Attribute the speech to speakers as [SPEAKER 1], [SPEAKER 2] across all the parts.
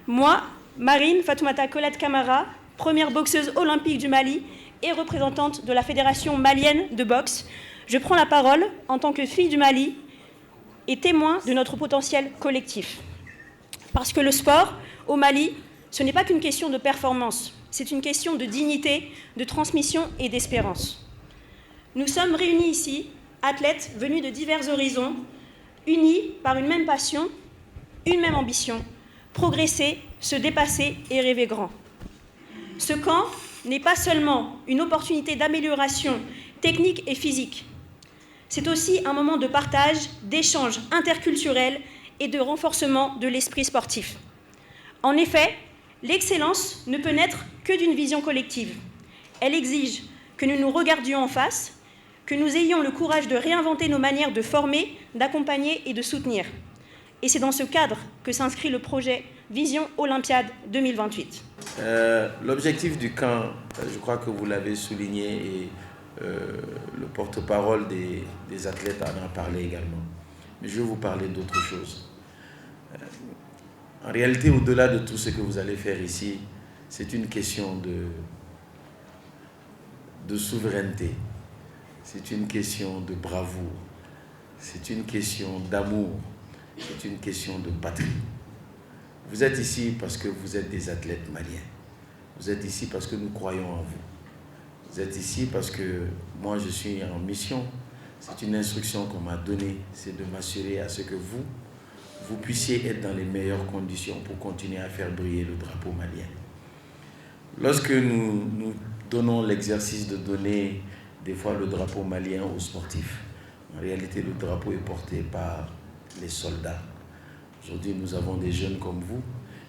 [SPEAKER 1] Moi, Marine Fatoumata Colette Camara, première boxeuse olympique du Mali et représentante de la Fédération malienne de boxe, je prends la parole en tant que fille du Mali et témoin de notre potentiel collectif. Parce que le sport, au Mali, ce n'est pas qu'une question de performance, c'est une question de dignité, de transmission et d'espérance. Nous sommes réunis ici, athlètes venus de divers horizons, unis par une même passion, une même ambition, progresser, se dépasser et rêver grand. Ce camp n'est pas seulement une opportunité d'amélioration technique et physique, c'est aussi un moment de partage, d'échange interculturel et de renforcement de l'esprit sportif. En effet, l'excellence ne peut naître que d'une vision collective. Elle exige que nous nous regardions en face, que nous ayons le courage de réinventer nos manières de former, d'accompagner et de soutenir. Et c'est dans ce cadre que s'inscrit le projet Vision Olympiade 2028.
[SPEAKER 2] L'objectif du camp, je crois que vous l'avez souligné et le porte-parole des athlètes en a parlé également. Mais je vais vous parler d'autre chose. En réalité, au-delà de tout ce que vous allez faire ici, c'est une question de souveraineté, c'est une question de bravoure, c'est une question d'amour, c'est une question de patrie. Vous êtes ici parce que vous êtes des athlètes maliens. Vous êtes ici parce que nous croyons en vous. Vous êtes ici parce que moi je suis en mission. C'est une instruction qu'on m'a donnée, c'est de m'assurer à ce que vous puissiez être dans les meilleures conditions pour continuer à faire briller le drapeau malien. Lorsque nous donnons l'exercice de donner des fois le drapeau malien aux sportifs, en réalité le drapeau est porté par les soldats. Aujourd'hui nous avons des jeunes comme vous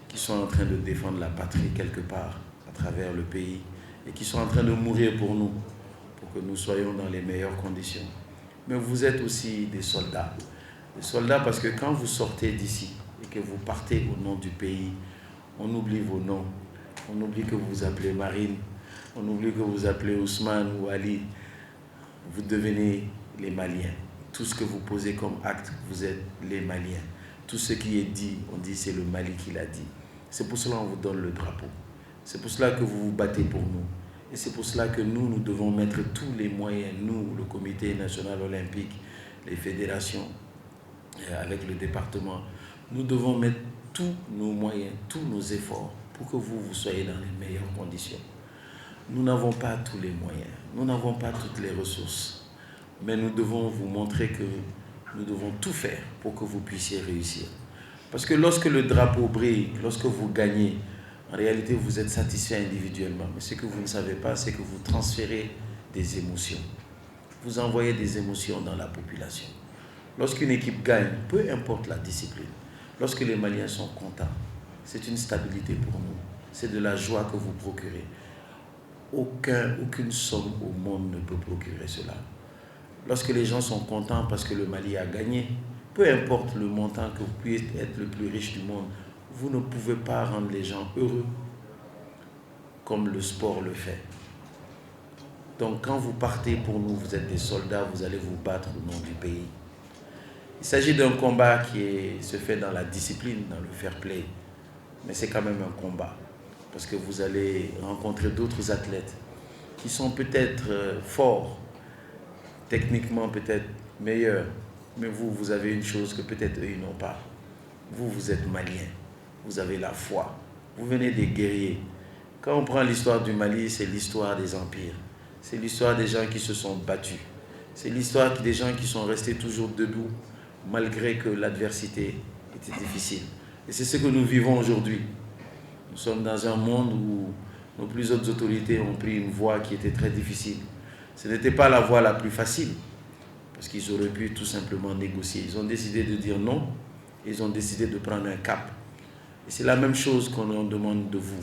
[SPEAKER 2] qui sont en train de défendre la patrie quelque part à travers le pays et qui sont en train de mourir pour nous, pour que nous soyons dans les meilleures conditions. Mais vous êtes aussi des soldats. Des soldats parce que quand vous sortez d'ici et que vous partez au nom du pays, on oublie vos noms. On oublie que vous vous appelez Marine, on oublie que vous vous appelez Ousmane ou Ali. Vous devenez les Maliens. Tout ce que vous posez comme acte, vous êtes les Maliens. Tout ce qui est dit, on dit c'est le Mali qui l'a dit. C'est pour cela qu'on vous donne le drapeau. C'est pour cela que vous vous battez pour nous. Et c'est pour cela que nous devons mettre tous les moyens, nous, le Comité national olympique, les fédérations, avec le département, nous devons mettre tous nos moyens, tous nos efforts pour que vous soyez dans les meilleures conditions. Nous n'avons pas tous les moyens, nous n'avons pas toutes les ressources, mais nous devons vous montrer que nous devons tout faire pour que vous puissiez réussir. Parce que lorsque le drapeau brille, lorsque vous gagnez, en réalité vous êtes satisfait individuellement. Mais ce que vous ne savez pas, c'est que vous transférez des émotions. Vous envoyez des émotions dans la population. Lorsqu'une équipe gagne, peu importe la discipline, lorsque les Maliens sont contents, c'est une stabilité pour nous. C'est de la joie que vous procurez. Aucune somme au monde ne peut procurer cela. Lorsque les gens sont contents parce que le Mali a gagné, peu importe le montant que vous puissiez être le plus riche du monde, vous ne pouvez pas rendre les gens heureux comme le sport le fait. Donc quand vous partez pour nous, vous êtes des soldats, vous allez vous battre au nom du pays. Il s'agit d'un combat qui se fait dans la discipline, dans le fair play. Mais c'est quand même un combat. Parce que vous allez rencontrer d'autres athlètes qui sont peut-être forts, techniquement peut-être meilleurs. Mais vous avez une chose que peut-être eux, ils n'ont pas. Vous êtes Maliens. Vous avez la foi. Vous venez des guerriers. Quand on prend l'histoire du Mali, c'est l'histoire des empires. C'est l'histoire des gens qui se sont battus. C'est l'histoire des gens qui sont restés toujours debout, malgré que l'adversité était difficile. Et c'est ce que nous vivons aujourd'hui. Nous sommes dans un monde où nos plus hautes autorités ont pris une voie qui était très difficile. Ce n'était pas la voie la plus facile, parce qu'ils auraient pu tout simplement négocier. Ils ont décidé de dire non, ils ont décidé de prendre un cap. Et c'est la même chose qu'on en demande de vous.